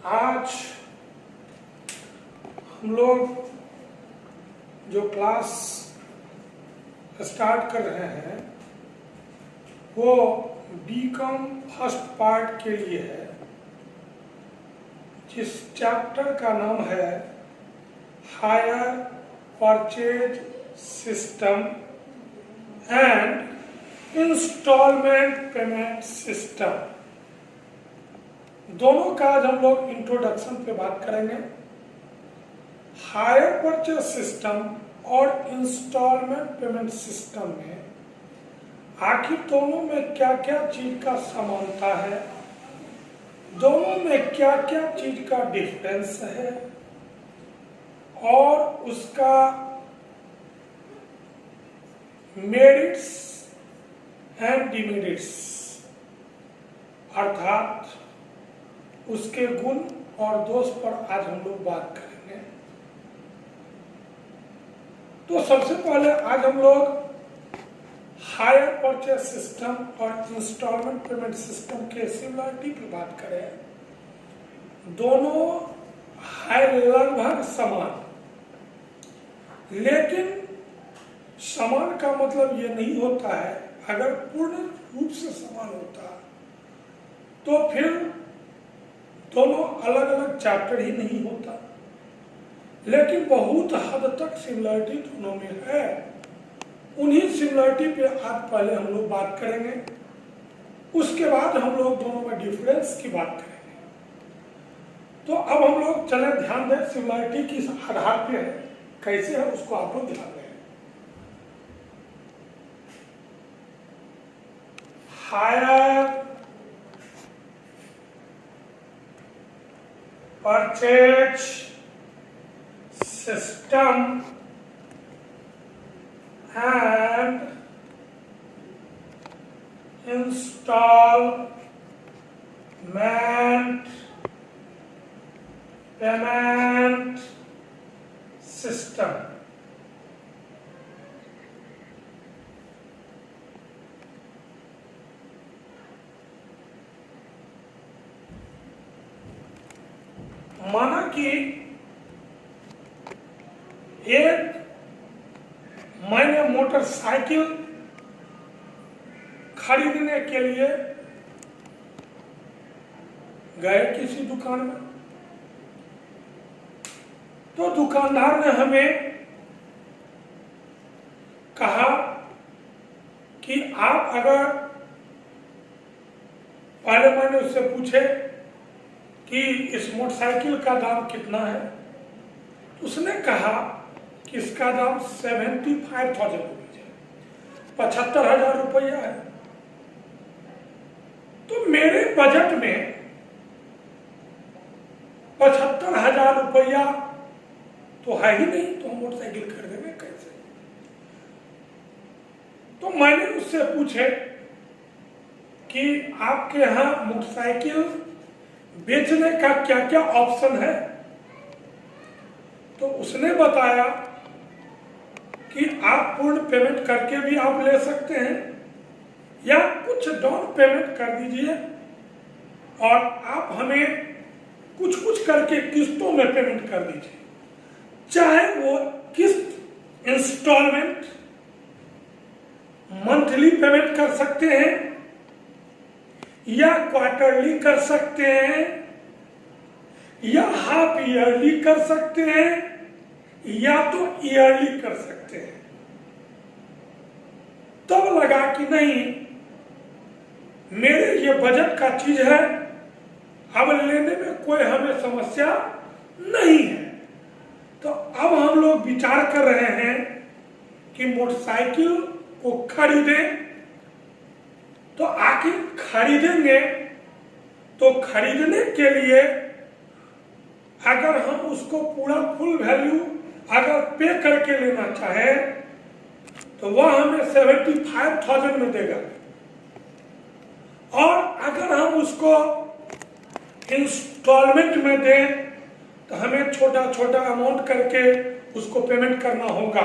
आज हम लोग जो क्लास स्टार्ट कर रहे हैं वो बीकॉम फर्स्ट पार्ट के लिए है, जिस चैप्टर का नाम है hire purchase system and instalment payment system. दोनों का आज हम लोग इंट्रोडक्शन पे बात करेंगे। हायर परचेज सिस्टम और इंस्टॉलमेंट पेमेंट सिस्टम में आखिर दोनों में क्या क्या चीज का समानता है, दोनों में क्या क्या चीज का डिफरेंस है और उसका मेरिट्स एंड डिमेरिट्स अर्थात उसके गुण और दोष पर आज हम लोग बात करेंगे। तो सबसे पहले आज हम लोग हायर परचेज सिस्टम और इंस्टॉलमेंट पेमेंट सिस्टम के सिमिलरिटी पे बात करें। दोनों है लगभग समान, लेकिन समान का मतलब ये नहीं होता है, अगर पूर्ण रूप से समान होता तो फिर दोनों अलग अलग चैप्टर ही नहीं होता, लेकिन बहुत हद तक सिमिलरिटी दोनों में है। उन्हीं सिमिलरिटी पे आज पहले हम लोग बात करेंगे, उसके बाद हम लोग दोनों में डिफरेंस की बात करेंगे। तो अब हम लोग चले ध्यान दें सिमिलरिटी किस आधार पे है, कैसे है उसको आप लोग ध्यान दें। Higher purchase system and installment payment system। माना कि मैंने मोटरसाइकिल खरीदने के लिए गए किसी दुकान में, तो दुकानदार ने हमें कहा कि आप अगर, पहले मैंने उससे पूछे कि इस मोटरसाइकिल का दाम कितना है, उसने कहा कि इसका दाम 75,000 रुपये है, 75,000 रुपया है। तो मेरे बजट में 75,000 रुपया तो है ही नहीं, तो हम मोटरसाइकिल खरीदेंगे कैसे। तो मैंने उससे पूछे कि आपके यहाँ मोटरसाइकिल बेचने का क्या क्या ऑप्शन है, तो उसने बताया कि आप पूर्ण पेमेंट करके भी आप ले सकते हैं या कुछ डाउन पेमेंट कर दीजिए और आप हमें कुछ कुछ करके किस्तों में पेमेंट कर दीजिए, चाहे वो किस्त इंस्टॉलमेंट मंथली पेमेंट कर सकते हैं या क्वार्टरली कर सकते हैं या हाफ ईयरली कर सकते हैं या तो ईयरली कर सकते हैं। तब लगा कि नहीं, मेरे ये बजट का चीज है, अब लेने में कोई हमें समस्या नहीं है। तो अब हम लोग विचार कर रहे हैं कि मोटरसाइकिल को खरीदें। तो आखिर खरीदेंगे तो खरीदने के लिए अगर हम उसको पूरा फुल वैल्यू अगर पे करके लेना चाहें तो वह हमें 75,000 में देगा, और अगर हम उसको इंस्टॉलमेंट में दें तो हमें छोटा छोटा अमाउंट करके उसको पेमेंट करना होगा।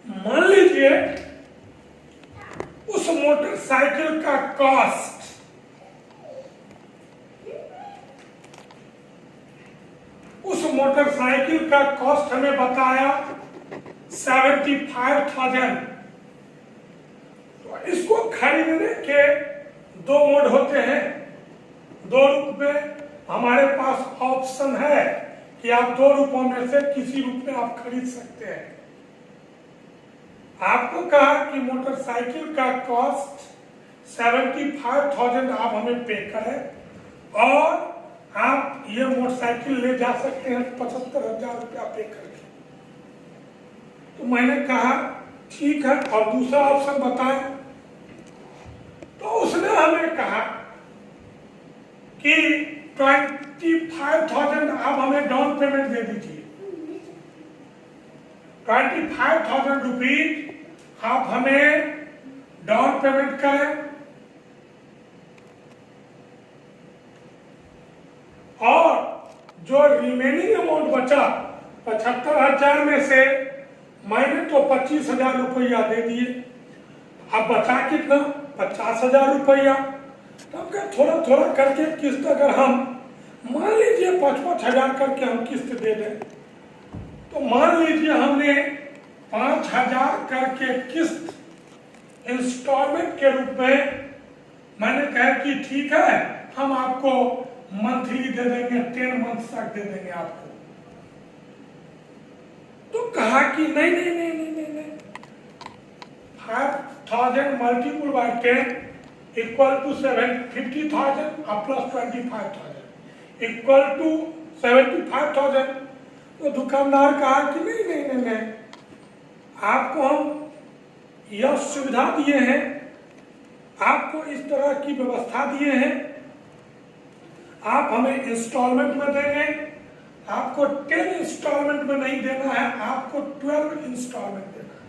मान लीजिए उस मोटरसाइकिल का कॉस्ट उस मोटरसाइकिल का कॉस्ट हमें बताया 75,000। तो इसको खरीदने के दो मोड होते हैं, दो रूप में हमारे पास ऑप्शन है कि आप दो रूपों में से किसी रूप में आप खरीद सकते हैं। आपको कहा कि मोटरसाइकिल का कॉस्ट 75,000 आप हमें पे करें और आप ये मोटरसाइकिल ले जा सकते हैं 75,000 रुपया पे करके। तो मैंने कहा ठीक है, और दूसरा ऑप्शन बताएं। तो उसने हमें कहा कि 25,000 आप हमें डाउन पेमेंट दे दीजिए। 25,000 रुपीज आप हमें डाउन पेमेंट करें और जो रिमेनिंग अमाउंट बचा 75,000 में से मैंने तो 25,000 रुपया दे दिए, अब बचा कितना 50,000 रुपया। तब क्या थोड़ा थोड़ा करके किस्त अगर हम मान लीजिए 5,000 करके हम किस्त दे दें, तो मान लीजिए हमने 5,000 करके किस्त इंस्टॉलमेंट के रूप में मैंने कहा कि ठीक है हम आपको मंथली दे देंगे, 10 मंथ तक दे देंगे आपको। तो कहा कि नहीं नहीं नहीं नहीं नहीं, नहीं। 5,000 multiple by 10 equal to 50,000 plus 25,000 equal to 75,000। तो दुकानदार कहा कि नहीं नहीं नहीं नहीं, आपको हम यह सुविधा दिए हैं, आपको इस तरह की व्यवस्था दिए हैं, आप हमें इंस्टॉलमेंट में देंगे, आपको 10 इंस्टॉलमेंट में नहीं देना है, आपको 12 इंस्टॉलमेंट देना है।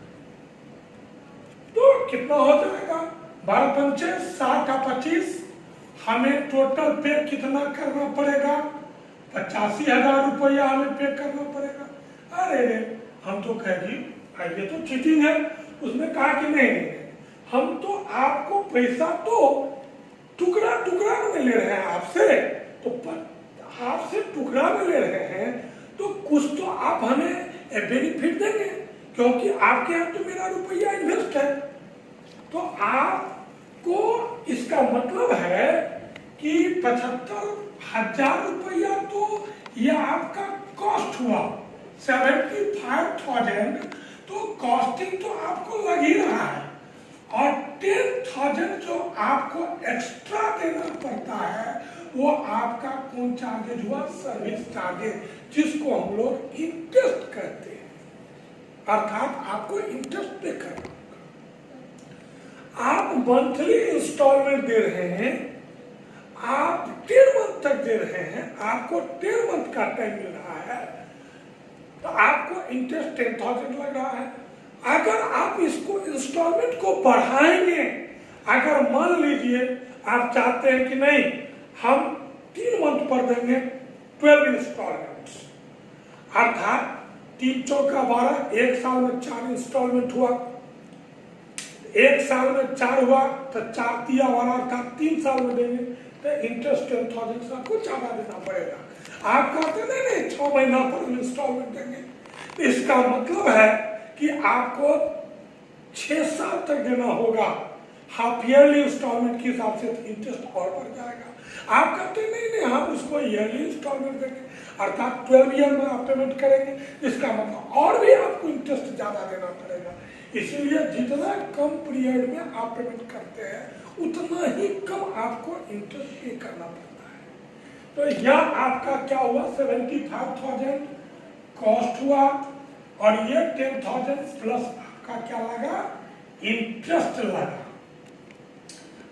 तो कितना हो जाएगा 12 पंचे 60 और 25, हमें टोटल पे कितना करना पड़ेगा 85,000 रुपया हमें पे करना पड़ेगा। अरे हम तो कहेगी ये तो चीटिंग है। उसने कहा कि नहीं नहीं, हम तो आपको पैसा तो टुकड़ा टुकड़ा में ले रहे हैं आपसे, तो आपसे टुकड़ा में ले रहे हैं तो कुछ तो आप हमें बेनिफिट देंगे, क्योंकि आपके यहाँ तो मेरा रुपया इन्वेस्ट है। तो आपको इसका मतलब है कि 75,000 रुपया तो यह आपका कॉस्ट हुआ 75,000, तो कॉस्टिंग तो आपको लग ही रहा है, और 10,000 जो आपको एक्स्ट्रा देना पड़ता है वो आपका कौन चार्जेज हुआ, सर्विस चार्जेज, जिसको हम लोग इंटरेस्ट कहते हैं, अर्थात आपको इंटरेस्ट पे करना। आप मंथली इंस्टॉलमेंट दे रहे हैं, आप 10 मंथ तक दे रहे हैं, आपको 10 मंथ का टाइम मिल रहा है, तो आपको इंटरेस्ट 10,000 लग रहा है। अगर आप इसको इंस्टॉलमेंट को बढ़ाएंगे, अगर मान लीजिए आप चाहते हैं कि नहीं हम 3 मंथ पर देंगे 12 इंस्टॉलमेंट, अर्थात 3 चौका 12, 1 साल में 4 इंस्टॉलमेंट हुआ, 1 साल में 4 हुआ तो 4 तिया वाला अर्थात 3 साल में देंगे, तो इंटरेस्ट 10,000 से आपको ज्यादा देना पड़ेगा। आप कहते नहीं 6 महीना पर इंस्टॉलमेंट देंगे, तो इसका मतलब है कि आपको 6 साल तक देना होगा हाफ ईयरली इंस्टॉलमेंट के हिसाब से, तो इंटरेस्ट और बढ़ जाएगा। आप कहते नहीं हम उसको ईयरली इंस्टॉलमेंट देंगे, अर्थात 12 ईयर में आप पेमेंट करेंगे, इसका मतलब और भी आपको इंटरेस्ट ज्यादा देना पड़ेगा। इसीलिए जितना कम पीरियड में आप पेमेंट करते हैं उतना ही कम आपको इंटरेस्ट पे करना पड़ता है। तो यह आपका क्या हुआ 75,000 कॉस्ट हुआ, और ये 10,000 प्लस आपका क्या लगा, इंटरेस्ट लगा,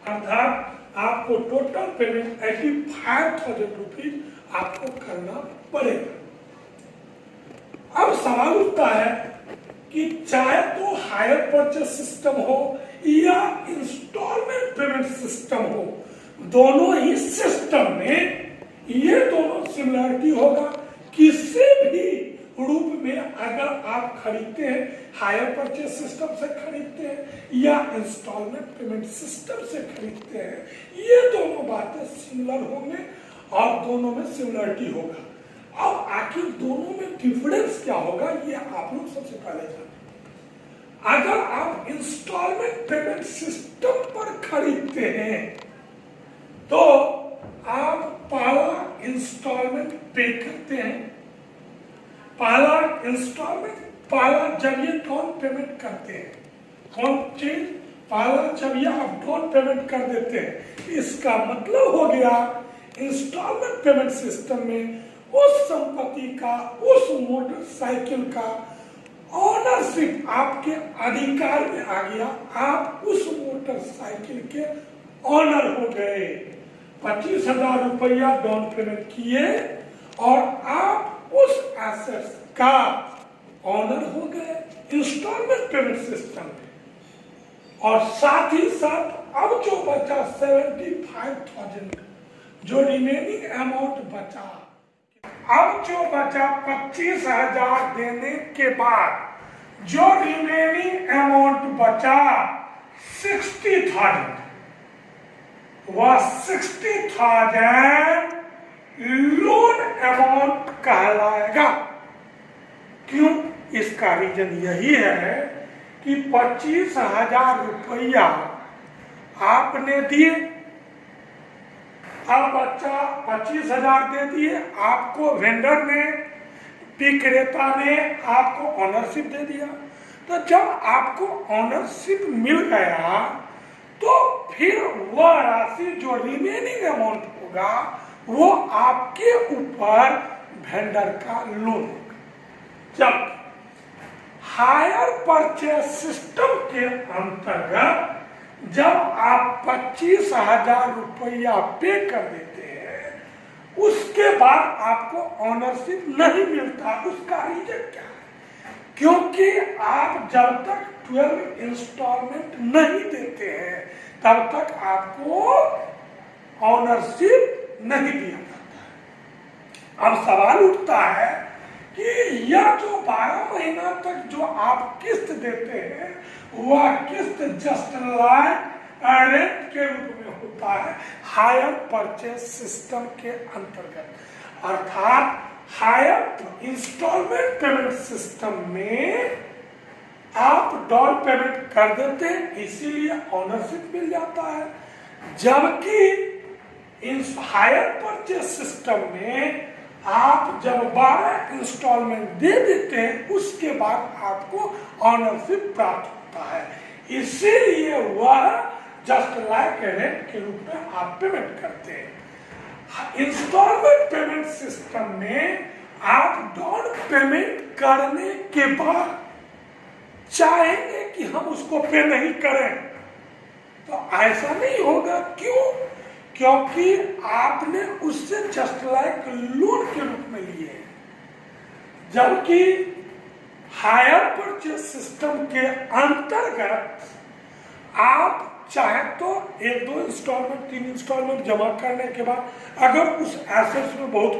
अर्थात आपको टोटल पेमेंट 85,000 रुपीज आपको करना पड़ेगा। अब सवाल उठता है कि चाहे तो हायर परचेस सिस्टम हो या इंस्टॉलमेंट पेमेंट सिस्टम हो, दोनों ही सिस्टम में ये दोनों सिमिलरिटी होगा। किसी भी रूप में अगर आप खरीदते हैं, हायर परचेस सिस्टम से खरीदते हैं या इंस्टॉलमेंट पेमेंट सिस्टम से खरीदते हैं, ये दोनों बातें सिमिलर होंगे और दोनों में सिमिलरिटी होगा। अब आखिर दोनों में डिफरेंस क्या होगा ये आप लोग सबसे पहले जानें। अगर आप इंस्टॉलमेंट पेमेंट सिस्टम पर खरीदते हैं तो आप पहला इंस्टॉलमेंट पे करते हैं, पहला इंस्टॉलमेंट पहला जब ये डाउन पेमेंट करते हैं, कौन चीज पहला जब ये आप डाउन पेमेंट कर देते हैं, इसका मतलब हो गया इंस्टॉलमेंट पेमेंट सिस्टम में उस संपत्ति का, उस मोटरसाइकिल का ऑनरशिप आपके अधिकार में आ गया, आप उस मोटरसाइकिल के ऑनर हो गए। 25,000 रुपया डाउन पेमेंट किए और आप उस एसेट्स का ऑनर हो गए इंस्टॉलमेंट पेमेंट सिस्टम में। और साथ ही साथ अब जो बचा 75,000 जो रिमेनिंग अमाउंट बचा, अब जो बचा 25,000 देने के बाद जो रिमेनिंग अमाउंट बचा 60,000, वह 60,000 लोन अमाउंट कहलाएगा। क्यों? इसका रीजन यही है कि 25,000 रुपया आपने दिए, अब बच्चा 25,000 दे दिए, आपको वेंडर ने, विक्रेता ने आपको ऑनरशिप दे दिया। तो जब आपको ऑनरशिप मिल गया तो फिर वह राशि जो रिमेनिंग अमाउंट होगा वो आपके ऊपर वेंडर का लोन होगा। जब हायर परचेज सिस्टम के अंतर्गत जब आप 25,000 रुपया पे कर देते हैं, उसके बाद आपको ऑनरशिप नहीं मिलता। उसका रीजन क्या है? क्योंकि आप जब तक 12 इंस्टॉलमेंट नहीं देते हैं तब तक आपको ऑनरशिप नहीं दिया जाता है। अब सवाल उठता है कि यह जो 12 महीना तक जो आप किस्त देते हैं वह किस्त जस्ट लाइक रेंट के रूप में होता है हायर परचेज सिस्टम के अंतर्गत। अर्थात हायर इंस्टॉलमेंट पेमेंट सिस्टम में आप डाउन पेमेंट कर देते हैं, इसीलिए ऑनरशिप मिल जाता है। जबकि हायर परचेज सिस्टम में आप जब 12 इंस्टॉलमेंट दे देते हैं उसके बाद आपको ऑनरशिप प्राप्त होता है, इसीलिए वह जस्ट लाइक रेंट के रूप में आप पेमेंट करते हैं। इंस्टॉलमेंट पेमेंट सिस्टम में आप डाउन पेमेंट करने के बाद चाहेंगे कि हम उसको पे नहीं करें तो ऐसा नहीं होगा। क्यों? क्योंकि आपने उससे जस्ट लाइक लोन के रूप में लिए हैं। जबकि हायर परचेज सिस्टम के अंतर्गत आप चाहे तो 1-2 इंस्टॉलमेंट 3 इंस्टॉलमेंट जमा करने के बाद अगर उस एसेट्स में बहुत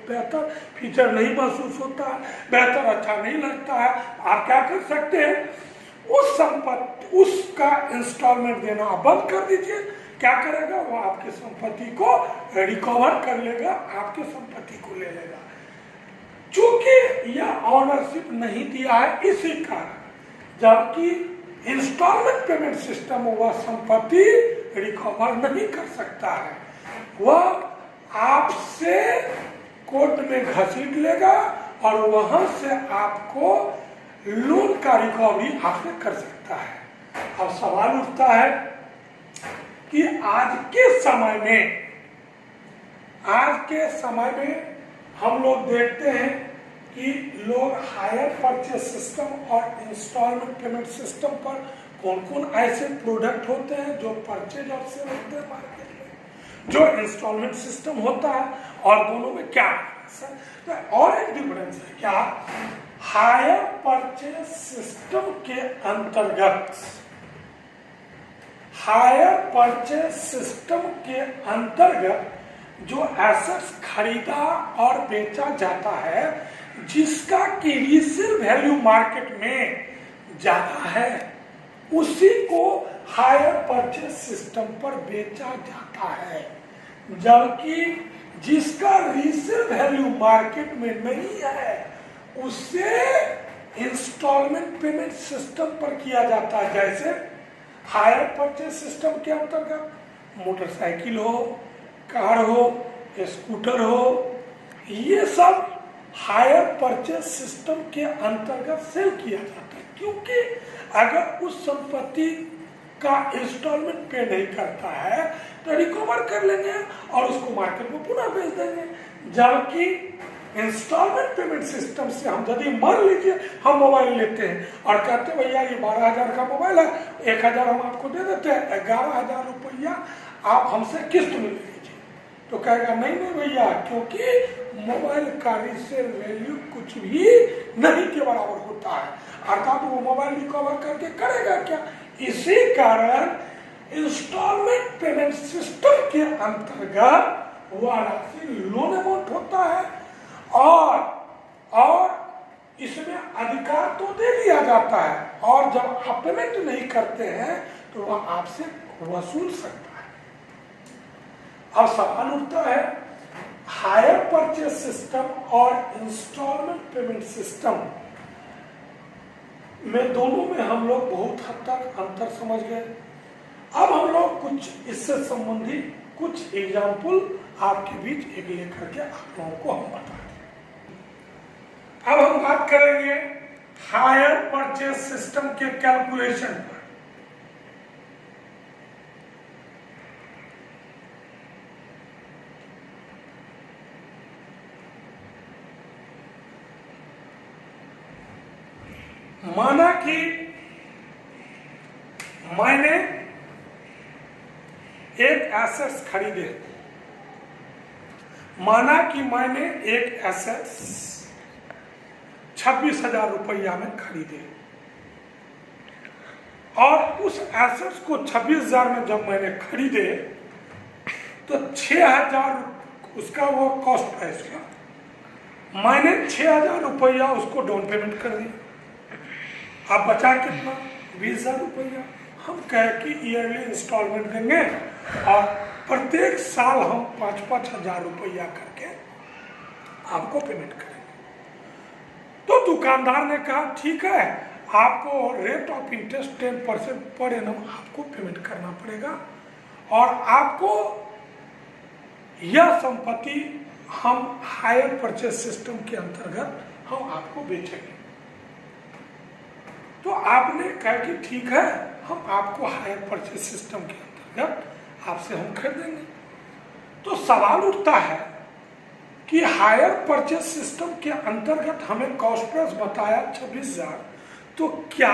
बेहतर फीचर नहीं महसूस होता है, बेहतर अच्छा नहीं लगता है, आप क्या कर सकते हैं, उस संपत्ति उसका इंस्टॉलमेंट देना बंद कर दीजिए। क्या करेगा? वो आपके संपत्ति को रिकवर कर लेगा, आपके संपत्ति को ले लेगा। चूंकि यह ऑनरशिप नहीं दिया है इसी कारण, जबकि इंस्टॉलमेंट पेमेंट सिस्टम वह संपत्ति रिकवर नहीं कर सकता है, वह आपसे कोर्ट में घसीट लेगा और वहां से आपको लोन का रिकवरी आपसे कर सकता है। अब सवाल उठता है कि आज के समय में हम लोग देखते हैं कि लोग हायर परचेज सिस्टम और इंस्टॉलमेंट पेमेंट सिस्टम पर कौन कौन ऐसे प्रोडक्ट होते हैं जो परचेज और सेल होते हैं मार्केट में, जो इंस्टॉलमेंट सिस्टम होता है, और दोनों में क्या है? और एक डिफरेंस है क्या? हायर परचेज सिस्टम के अंतर्गत जो एसेट्स खरीदा और बेचा जाता है जिसका की रीसेल वैल्यू मार्केट में ज्यादा है, उसी को हायर परचेज सिस्टम पर बेचा जाता है। जबकि जिसका रीसेल वैल्यू मार्केट में नहीं है उससे इंस्टॉलमेंट पेमेंट सिस्टम पर किया जाता है। जैसे हायर परचेज सिस्टम के अंतर्गत मोटरसाइकिल हो, कार हो, स्कूटर हो, ये सब हायर परचेज सिस्टम के अंतर्गत सेल किया जाता है। क्योंकि अगर उस संपत्ति का इंस्टॉलमेंट पे नहीं करता है तो रिकवर कर लेंगे और उसको मार्केट में पुनः बेच देंगे। जबकि इंस्टॉलमेंट पेमेंट सिस्टम से हम यदि मान लीजिए हम मोबाइल लेते हैं और कहते हैं भैया ये 12,000 का मोबाइल है, 1,000 हम आपको दे देते हैं, 11,000 रुपया आप हमसे किस्त में ले लीजिए, तो कहेगा नहीं नहीं भैया, क्योंकि मोबाइल का रीसेल वैल्यू कुछ भी नहीं के बराबर होता है, अर्थात वो मोबाइल रिकवर करके करेगा क्या। इसी कारण इंस्टॉलमेंट पेमेंट सिस्टम के अंतर्गत वह राशि लोन अमाउंट होता है और इसमें अधिकार तो दे दिया जाता है, और जब आप पेमेंट नहीं करते हैं तो वह आपसे वसूल सकता है। अब सवाल उठता है हायर परचेज सिस्टम और इंस्टॉलमेंट पेमेंट सिस्टम में, दोनों में हम लोग बहुत हद तक अंतर समझ गए। अब हम लोग कुछ इससे संबंधित कुछ एग्जाम्पल आपके बीच एक लेकर के आप लोगों को हम बताते हैं। अब हम बात करेंगे हायर परचेज सिस्टम के कैलकुलेशन पर। माना कि मैंने एक एसेट्स खरीदे, माना कि मैंने एक एसेट्स 26,000 रुपया में खरीदे और उस एसेट्स को 26,000 में जब मैंने खरीदे तो 6,000 उसका वो कॉस्ट प्राइस का, मैंने 6,000 रुपया उसको डाउन पेमेंट कर दिया। अब बचा कितना? 20,000 रुपया। हम कहे कि ईयरली इंस्टॉलमेंट देंगे और प्रत्येक साल हम 5-5 हजार रुपया करके आपको पेमेंट करेंगे। तो दुकानदार ने कहा ठीक है, आपको rate of interest 10% per annum आपको पेमेंट करना पड़ेगा और आपको यह संपत्ति हम हायर परचेज सिस्टम के अंतर्गत हम आपको बेचेंगे। तो आपने कहा कि ठीक है, हम आपको हायर परचेज सिस्टम के अंतर्गत आपसे हम खरीदेंगे। तो सवाल उठता है कि हायर परचेज सिस्टम के अंतर्गत हमें कॉस्ट प्राइस बताया 26,000, तो क्या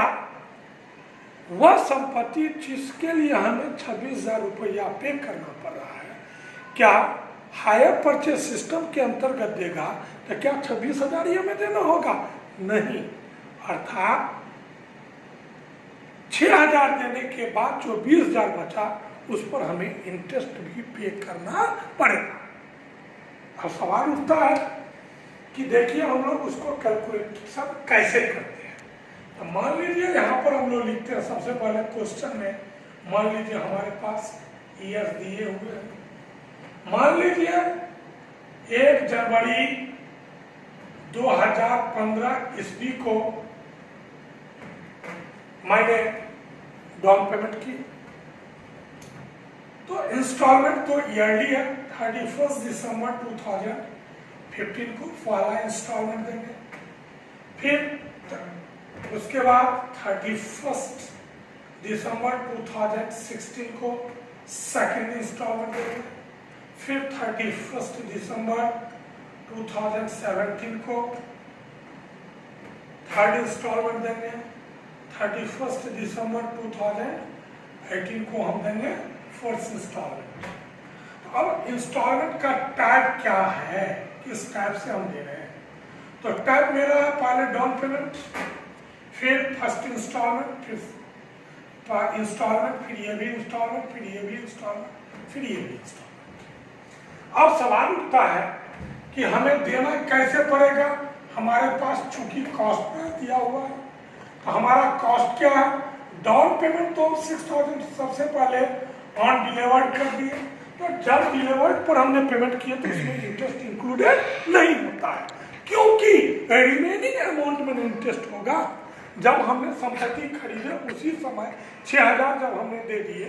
वह संपत्ति जिसके लिए हमें 26,000 रुपया पे करना पड़ रहा है, क्या हायर परचेज सिस्टम के अंतर्गत देगा? तो क्या 26,000 ही हमें देना होगा? नहीं, अर्थात 6,000 देने के बाद जो 20,000 बचा उस पर हमें इंटरेस्ट भी पे करना पड़ेगा। अब सवाल उठता है कि देखिए हम लोग उसको कैलकुलेशन कैसे करते हैं। तो मान लीजिए यहाँ पर हम लोग लिखते हैं, सबसे पहले क्वेश्चन में मान लीजिए हमारे पास ईयर दिए हुए हैं। मान लीजिए 1 जनवरी 2015 ईस्वी को मैंने डाउन पेमेंट की, तो इंस्टॉलमेंट तो ईयरली है, 31 दिसंबर 2015 को पहला इंस्टॉलमेंट देंगे, फिर उसके बाद 31 दिसंबर 2016 को सेकेंड इंस्टॉलमेंट देंगे, फिर 31 दिसंबर 2017 को थर्ड इंस्टॉलमेंट देंगे, 31 दिसंबर 2018 को हम देंगे फोर्थ इंस्टॉलमेंट। अब इंस्टॉलमेंट का टाइप क्या है, किस टाइप से हम दे रहे हैं? तो टाइप मेरा है पहले डाउन पेमेंट, फिर फर्स्ट इंस्टॉलमेंट, फिर इंस्टॉलमेंट, फिर ये भी इंस्टॉलमेंट, फिर ये भी इंस्टॉलमेंट, फिर ये भी इंस्टॉलमेंट। अब सवाल उठता है कि हमें देना कैसे पड़ेगा? हमारे पास चूंकि कॉस्ट प्राइस दिया हुआ है, तो हमारा कॉस्ट क्या है? डाउन पेमेंट तो 6,000 सबसे पहले ऑन डिलीवर्ड कर दिए, तो जब डिलीवर्ड पर हमने पेमेंट किया तो उसमें इंटरेस्ट इंक्लूडेड नहीं होता है, क्योंकि रिमेनिंग अमाउंट में इंटरेस्ट होगा जब हमने संपत्ति खरीदे उसी समय 6,000 जब हमने दे दिए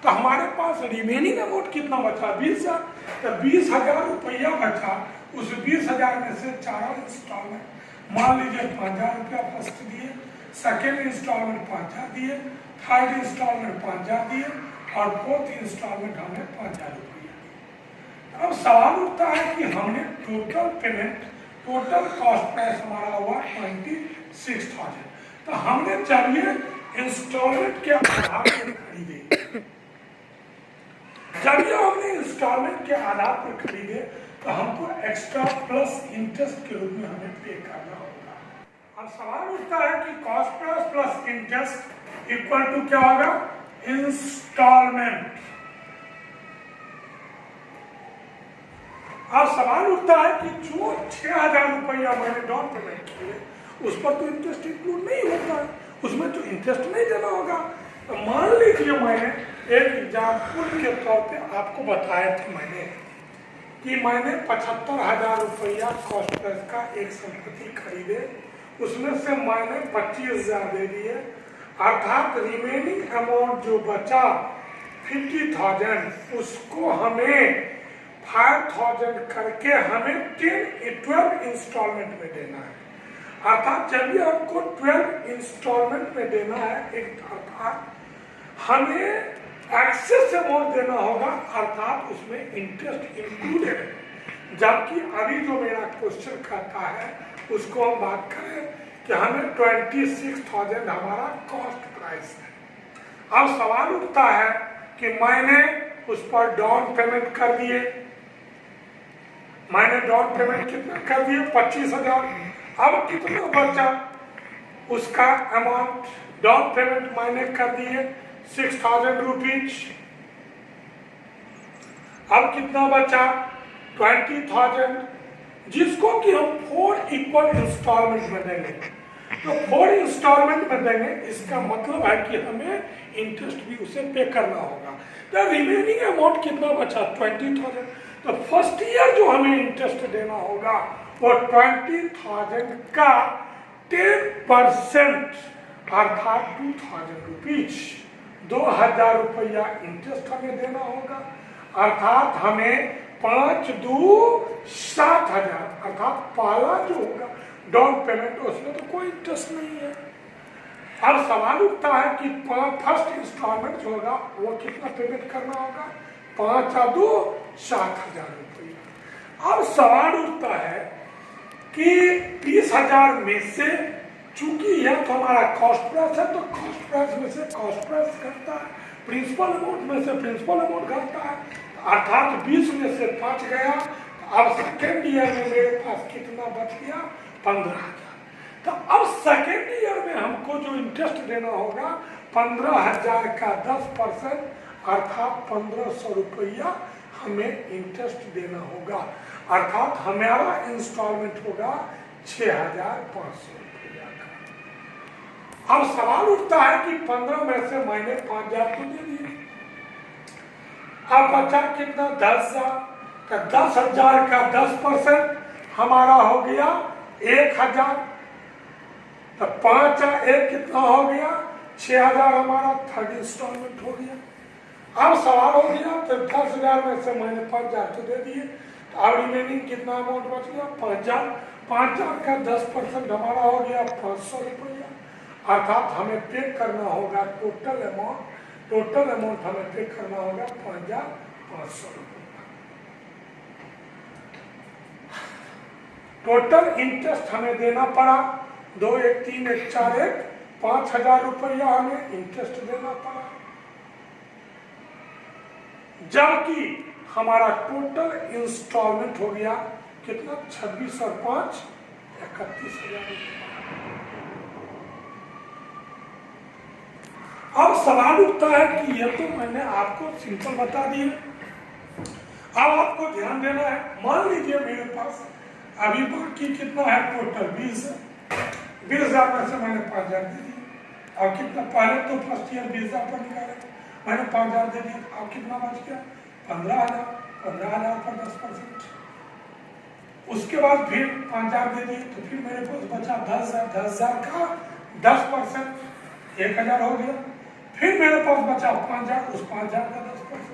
तो हमारे पास रिमेनिंग अमाउंट कितना बचा 20,000, तो 20,000 रुपया बचा। उस 20,000 में से 4 इंस्टॉलमेंट मान लीजिए 5,000 रुपया फर्स्ट दिए, सेकेंड इंस्टॉलमेंट 5,000 दिए, थर्ड इंस्टॉलमेंट 5,000 दिए और फोर्थ इंस्टॉलमेंट हमने 5,000 रुपया दिया। अब सवाल उठता है कि हमने total payment, total cost price हमारा हुआ 26,000, तो हमने जब ये इंस्टॉलमेंट के आधार पर खरीदे, जब ये हमने इंस्टॉलमेंट के आधार पर खरीदे तो हमको एक्स्ट्रा प्लस इंटरेस्ट के रूप में हमें पे करना होगा। अब सवाल उठता है कि cost price plus interest equal to क्या होगा, इंस्टॉलमेंट। अब सवाल उठता है कि जो 6,000 रुपया मैंने डाउन पेमेंट किए उस पर तो इंटरेस्ट इंक्लूड नहीं होता है, उसमें तो इंटरेस्ट नहीं देना होगा। तो मान लीजिए मैंने एक एग्जाम्पल के तौर पे आपको बताए थे मैंने कि मैंने 75,000 रुपया कॉस्ट प्राइस का एक संपत्ति खरीदे, उसमें से मैंने 25,000 दे दिए, अर्थात रिमेनिंग अमाउंट जो बचा 50,000 उसको हमें 5,000 करके हमें 12 इंस्टॉलमेंट में देना है। अर्थात जब ये हमको 12 इंस्टॉलमेंट में देना है, एक अर्थात हमें एक्सेस अमाउंट देना होगा, अर्थात उसमें इंटरेस्ट इंक्लूडेड है। जबकि अभी जो मेरा क्वेश्चन कहता है उसको हम बात करें कि हमें 26,000 हमारा कॉस्ट प्राइस है। अब सवाल उठता है कि मैंने उस पर डाउन पेमेंट कर दिए, मैंने डाउन पेमेंट कितना कर दिए 25,000, अब कितना बचा उसका अमाउंट, डाउन पेमेंट मैंने कर दिए 6,000 रुपीज, अब कितना बचा 20,000, जिसको कि हम 4 इक्वल इंस्टॉलमेंट में देंगे। तो 4 इंस्टॉलमेंट में देंगे, इसका मतलब है कि हमें इंटरेस्ट भी उसे पे करना होगा। तो रिमेनिंग अमाउंट कितना बचा 20,000, तो फर्स्ट ईयर जो हमें इंटरेस्ट देना होगा वो 20,000 का 10% अर्थात 2,000 रुपीज, 2,000 रुपया इंटरेस्ट हमें देना होगा। अर्थात हमें 5 2 7,000, अर्थात पहला जो होगा डाउन पेमेंट उसमें तो कोई इंटरेस्ट नहीं है। अब सवाल उठता है कि फर्स्ट इंस्टॉलमेंट जो होगा वो कितना पेमेंट करना होगा, 5 2 7,000 रुपया। अब सवाल उठता है कि 20,000 में से चूंकि यह तो हमारा कॉस्ट प्राइस है, तो कॉस्ट प्राइस में से कॉस्ट प्राइस घटता है, प्रिंसिपल अमाउंट में से प्रिंसिपल अमाउंट घटता है, अर्थात 20 में से 5 गया। अब सेकेंड ईयर में मेरे पास कितना बच गया 15,000। तो अब सेकेंड ईयर में हमको जो इंटरेस्ट देना होगा 15,000 का 10%, अर्थात 1,500 रुपया हमें इंटरेस्ट देना होगा। अर्थात हमारा इंस्टॉलमेंट होगा 6,500 रुपया का। अब सवाल उठता है कि 15 में से मैंने 5,000 तो दे दिए, अब बचा कितना 10,000, तो 10,000 का 10% हमारा हो गया 1,000, तो 5 1 कितना हो गया 6,000 हमारा थर्ड इंस्टॉलमेंट हो गया। अब सवाल हो गया तो 10,000 में से मैंने 5,000 तो दे दिए, तो अब रिमेनिंग कितना अमाउंट बच गया 5,000, 5,000 का 10% हमारा हो गया 500 रुपया। अर्थात हमें पे करना होगा टोटल अमाउंट हमें पे करना होगा 5,500 रुपया। टोटल इंटरेस्ट हमें देना पड़ा 2 1 3 1 4 1 5,000 रुपया हमें इंटरेस्ट देना पड़ा, जबकि हमारा टोटल इंस्टॉलमेंट हो गया कितना 26 और 5 31,000 रुपया। अब सवाल उठता है कि ये तो मैंने आपको सिंपल बता दिया, अब आपको ध्यान देना है। मान लीजिए मेरे पास अभी बाकी कितना है टोटल 20,000 में से मैंने 5,000 दे दिए, अब कितना पहले तो फर्स्ट ईयर 20,000 पर निकाले, मैंने 5,000 दे दिया, अब कितना बच गया 15,000 पर 10%। उसके बाद फिर 5,000 दे दिए तो फिर मेरे पास बचा 10,000। 10,000 का 10% 1,000 हो गया। फिर मेरे पास बचा 5,000, उस 5,000 का 10%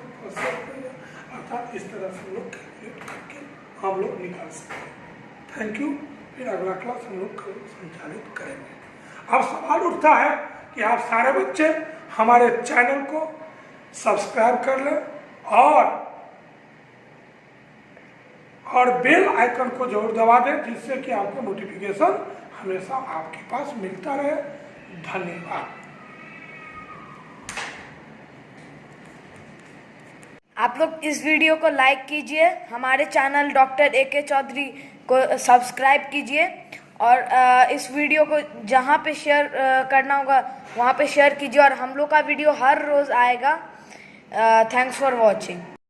अर्थात इस तरह से लोग कैलकुलेट करके हम लोग निकाल सकते हैं। Thank you. फिर अगला क्लास हम लोग कल संचालित करेंगे। अब सवाल उठता है कि आप सारे बच्चे हमारे चैनल को सब्सक्राइब कर लें और बेल आइकन को जरूर दबा दें, जिससे कि आपको नोटिफिकेशन हमेशा आपके पास मिलता रहे। धन्यवाद। आप लोग इस वीडियो को लाइक कीजिए, हमारे चैनल डॉक्टर AK चौधरी को सब्सक्राइब कीजिए और इस वीडियो को जहाँ पे शेयर करना होगा वहाँ पे शेयर कीजिए और हम लोग का वीडियो हर रोज़ आएगा। Thanks for watching.